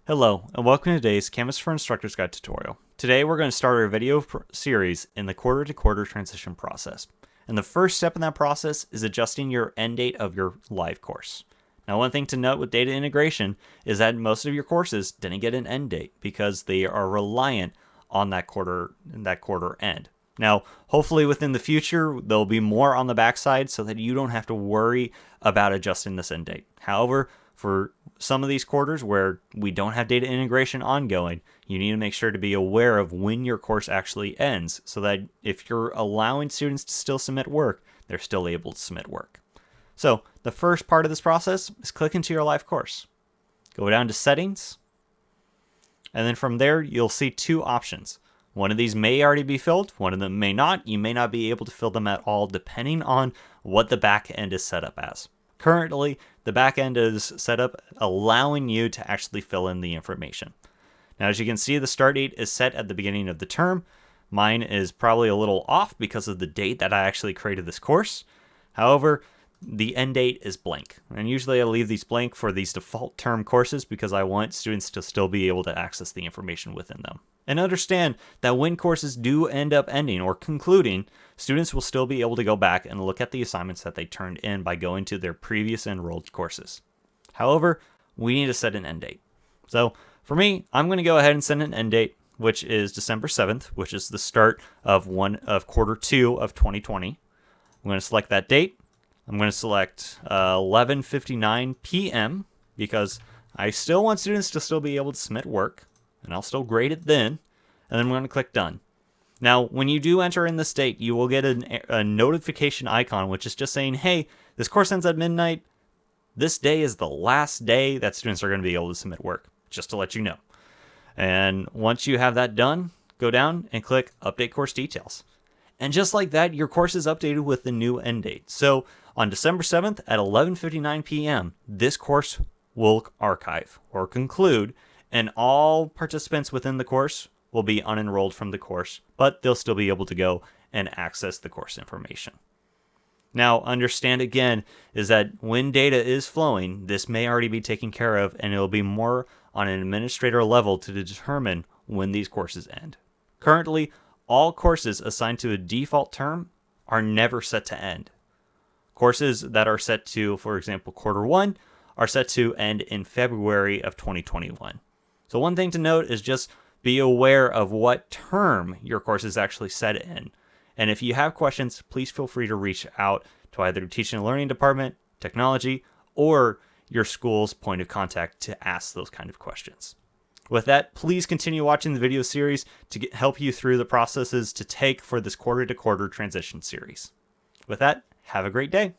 Hello, and welcome to today's Canvas for Instructors Guide tutorial. Today we're going to start our video series in the quarter-to-quarter transition process. And the first step in that process is adjusting your end date of your live course. Now, one thing to note with data integration is that most of your courses didn't get an end date because they are reliant on that quarter end. Now, hopefully within the future, there'll be more on the backside so that you don't have to worry about adjusting this end date. However, for some of these quarters where we don't have data integration ongoing, you need to make sure to be aware of when your course actually ends so that if you're allowing students to still submit work, they're still able to submit work. So the first part of this process is click into your live course. Go down to settings, and then from there you'll see two options. One of these may already be filled, one of them may not. You may not be able to fill them at all depending on what the back end is set up as. Currently, the back end is set up allowing you to actually fill in the information. Now, as you can see, the start date is set at the beginning of the term. Mine is probably a little off because of the date that I actually created this course. However, the end date is blank. And usually I leave these blank for these default term courses because I want students to still be able to access the information within them. And understand that when courses do end up ending or concluding, students will still be able to go back and look at the assignments that they turned in by going to their previous enrolled courses. However, we need to set an end date. So for me, I'm going to go ahead and set an end date, which is December 7th, which is the start of quarter two of 2020. I'm going to select that date. I'm going to select 11:59 p.m. because I still want students to still be able to submit work, and I'll still grade it then, and then I'm going to click done. Now, when you do enter in this date, you will get a notification icon, which is just saying, hey, this course ends at midnight. This day is the last day that students are going to be able to submit work, just to let you know. And once you have that done, go down and click Update Course Details. And just like that, your course is updated with the new end date. So on December 7th at 11:59 p.m., this course will archive or conclude, and all participants within the course will be unenrolled from the course, but they'll still be able to go and access the course information. Now, understand again is that when data is flowing, this may already be taken care of, and it will be more on an administrator level to determine when these courses end. Currently, all courses assigned to a default term are never set to end. Courses that are set to, for example, quarter one, are set to end in February of 2021. So one thing to note is just be aware of what term your course is actually set in. And if you have questions, please feel free to reach out to either the Teaching and Learning Department, Technology, or your school's point of contact to ask those kind of questions. With that, please continue watching the video series to help you through the processes to take for this quarter-to-quarter transition series. With that, have a great day.